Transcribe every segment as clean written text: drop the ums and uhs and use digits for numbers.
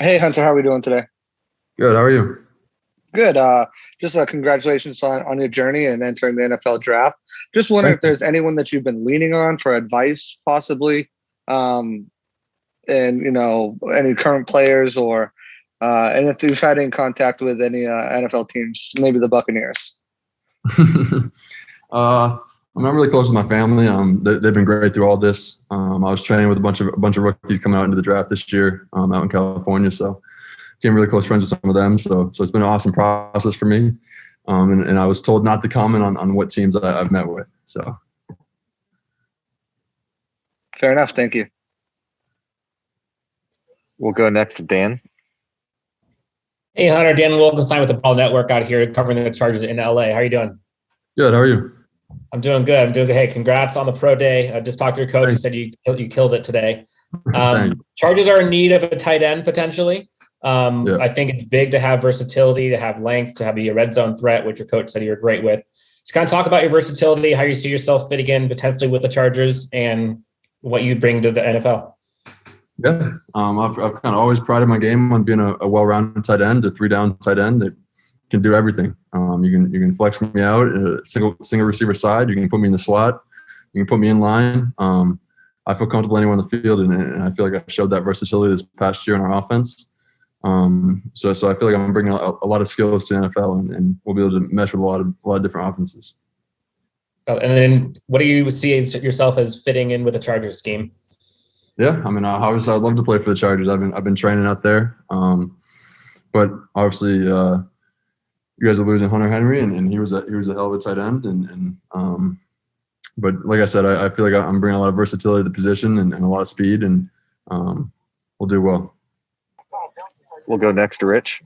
Hey Hunter, how are we doing today? Good. How are you? Good. Just congratulations on your journey and entering the NFL draft. Just wondering Thank if you. there's anyone that you've been leaning on for advice, possibly, um, and any current players and if you've had any contact with any NFL teams, maybe the Buccaneers. I'm not really close with my family. They've been great through all this. I was training with a bunch of rookies coming out into the draft this year, out in California. So became really close friends with some of them. So it's been an awesome process for me. And I was told not to comment on what teams I've met with. So Fair enough. Thank you. We'll go next to Dan. Hey, Hunter, Dan Wilkenstein with the Ball Network out here covering the Chargers in LA. How are you doing? good. How are you? I'm doing good. Hey, congrats on the pro day. I just talked to your coach. He said you killed it today. Thank you. Chargers are in need of a tight end potentially. Yeah. I think it's big to have versatility, to have length, to have be a red zone threat, which your coach said you're great with. Just kind of talk about your versatility, how you see yourself fitting in potentially with the Chargers, and what you bring to the NFL. Yeah. I've kind of always prided my game on being a well-rounded tight end, a three-down tight end that can do everything. You can flex me out, single receiver side. You can put me in the slot. You can put me in line. I feel comfortable anywhere on the field, and I feel like I showed that versatility this past year in our offense. So I feel like I'm bringing a lot of skills to the NFL, and we'll be able to mesh with a lot of different offenses. And then what do you see yourself as fitting in with the Chargers scheme? Yeah, I mean, obviously, I'd love to play for the Chargers. I've been training out there, but obviously, you guys are losing Hunter Henry, and he was a hell of a tight end, but like I said, I feel like I'm bringing a lot of versatility to the position and a lot of speed, and we'll do well. We'll go next to Rich.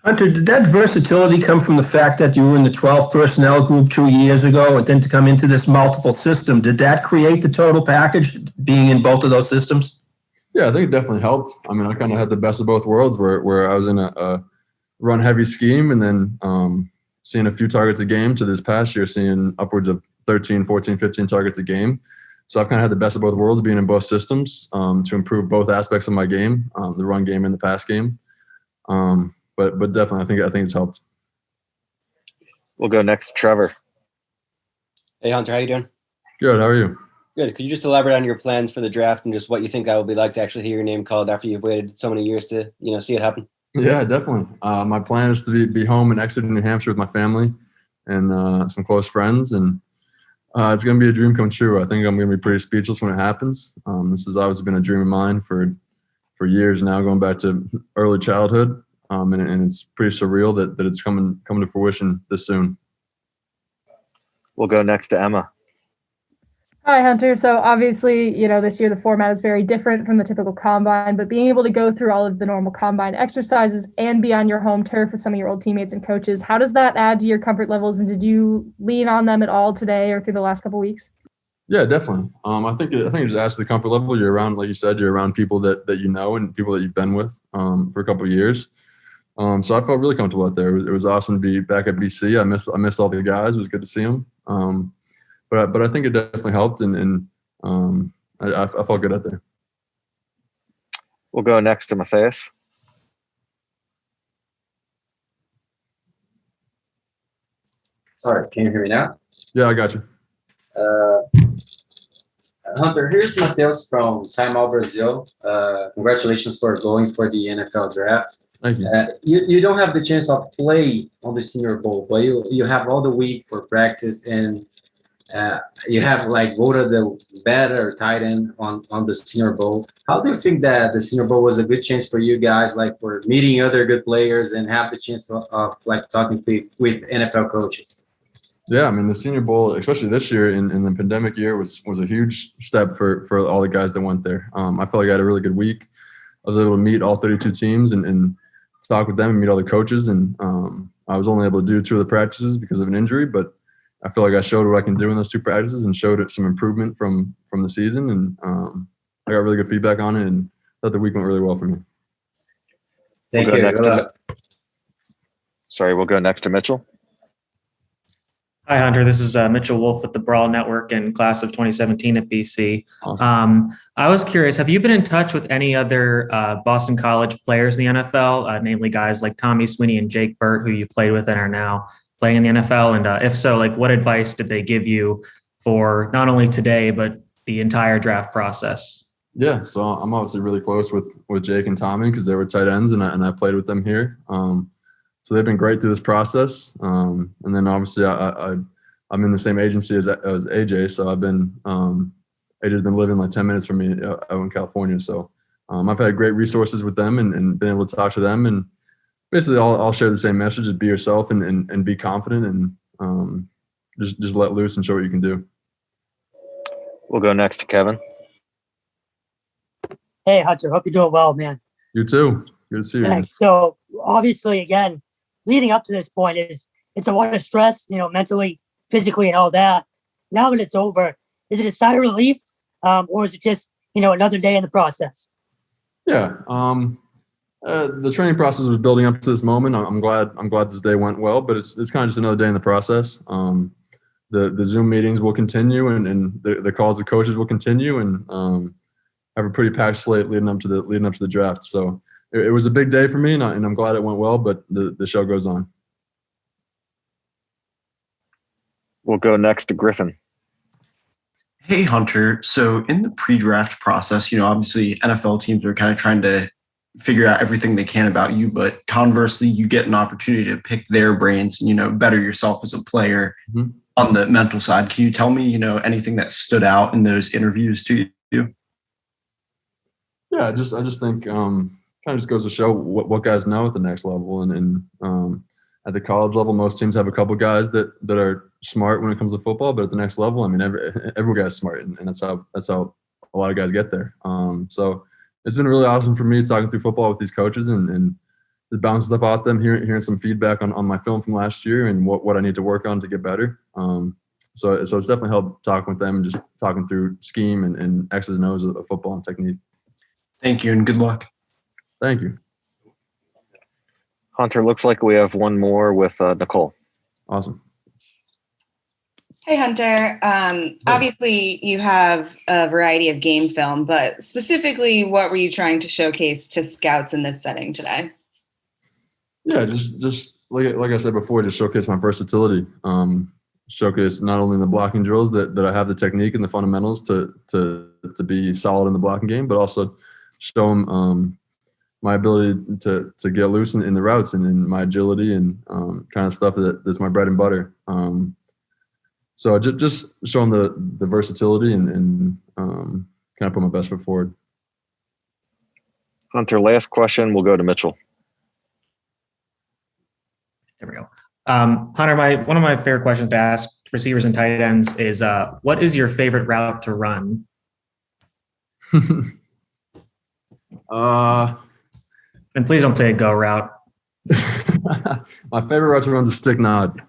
Hunter, did that versatility come from the fact that you were in the 12 personnel group 2 years ago, and then to come into this multiple system? Did that create the total package, being in both of those systems? Yeah, I think it definitely helped. I mean, I kind of had the best of both worlds where I was in a run-heavy scheme and then seeing a few targets a game to this past year, seeing upwards of 13, 14, 15 targets a game. So I've kind of had the best of both worlds, being in both systems to improve both aspects of my game, the run game and the pass game. But definitely, I think it's helped. We'll go next to Trevor. Hey, Hunter, how you doing? Good. How are you? Good. Could you just elaborate on your plans for the draft and just what you think that will be like to actually hear your name called after you've waited so many years to, see it happen? Yeah, definitely. My plan is to be home in Exeter, New Hampshire with my family and some close friends, and it's going to be a dream come true. I think I'm going to be pretty speechless when it happens. This has obviously been a dream of mine for years now, going back to early childhood. And it's pretty surreal that it's coming to fruition this soon. We'll go next to Emma. Hi, Hunter. So obviously, this year the format is very different from the typical combine, but being able to go through all of the normal combine exercises and be on your home turf with some of your old teammates and coaches, how does that add to your comfort levels? And did you lean on them at all today or through the last couple of weeks? Yeah, definitely. I think it just adds to the comfort level. You're around, like you said, you're around people that you know and people that you've been with for a couple of years. So I felt really comfortable out there. It was awesome to be back at BC. I missed all the guys. It was good to see them. But I think it definitely helped, and I felt good out there. We'll go next to Matthias. Sorry, can you hear me now? Yeah, I got you. Hunter, here's Matheus from Time Out Brazil. Congratulations for going for the NFL draft. Thank you. You don't have the chance of play on the Senior Bowl, but you have all the week for practice, and you have voted the better tight end on the Senior Bowl. How do you think that the Senior Bowl was a good chance for you guys, for meeting other good players and have the chance of talking with NFL coaches? Yeah, I mean, the Senior Bowl, especially this year in the pandemic year, was a huge step for all the guys that went there. I felt like I had a really good week. I was able to meet all 32 teams and talk with them and meet all the coaches. And I was only able to do 2 of the practices because of an injury, but I feel like I showed what I can do in those 2 practices and showed it some improvement from the season. And I got really good feedback on it, and thought the week went really well for me. Thank you. We'll go next to Mitchell. Hi, Hunter. This is Mitchell Wolf with the Brawl Network and class of 2017 at BC. Awesome. I was curious, have you been in touch with any other Boston College players in the NFL, namely guys like Tommy Sweeney and Jake Burt, who you've played with and are now playing in the NFL? And if so, like, what advice did they give you for not only today, but the entire draft process? Yeah, so I'm obviously really close with Jake and Tommy because they were tight ends, and I played with them here. So they've been great through this process. And then obviously I'm in the same agency as AJ, so AJ's been living like 10 minutes from me out in California. So I've had great resources with them and been able to talk to them, and basically I'll share the same message of be yourself and be confident and just let loose and show what you can do. We'll go next to Kevin. Hey, Hunter, hope you're doing well, man. You too. Good to see you. Thanks. So obviously, again, leading up to this point it's a lot of stress, mentally, physically, and all that. Now that it's over, is it a sigh of relief, or is it just, another day in the process? Yeah. The training process was building up to this moment. I'm glad this day went well, but it's kind of just another day in the process. The Zoom meetings will continue and the calls to coaches will continue, and have a pretty packed slate leading up to the draft. So it was a big day for me, and I'm glad it went well, but the show goes on. We'll go next to Griffin. Hey, Hunter. So in the pre-draft process, obviously NFL teams are kind of trying to figure out everything they can about you, but conversely, you get an opportunity to pick their brains and, better yourself as a player on the mental side. Can you tell me, anything that stood out in those interviews to you? Yeah, I just think kind of just goes to show what guys know at the next level, and at the college level, most teams have a couple guys that are smart when it comes to football, but at the next level, I mean, every guy's smart, and that's how a lot of guys get there. So it's been really awesome for me talking through football with these coaches and just bouncing stuff out them, hearing some feedback on my film from last year and what I need to work on to get better. So it's definitely helped talking with them and just talking through scheme and X's and O's of football and technique. Thank you, and good luck. Thank you. Hunter, looks like we have one more with Nicole. Awesome. Hey, Hunter. Obviously, you have a variety of game film, but specifically, what were you trying to showcase to scouts in this setting today? Yeah, just like I said before, just showcase my versatility. Showcase not only in the blocking drills that I have the technique and the fundamentals to be solid in the blocking game, but also show them my ability to get loose in the routes and in my agility and kind of stuff that's my bread and butter. So just show them the versatility and kind of put my best foot forward. Hunter, last question. We'll go to Mitchell. There we go. Hunter, one of my favorite questions to ask receivers and tight ends is, what is your favorite route to run? And please don't say a go route. My favorite route to run is a stick nod.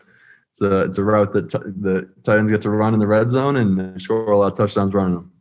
It's a route that the tight ends get to run in the red zone and they score a lot of touchdowns running them.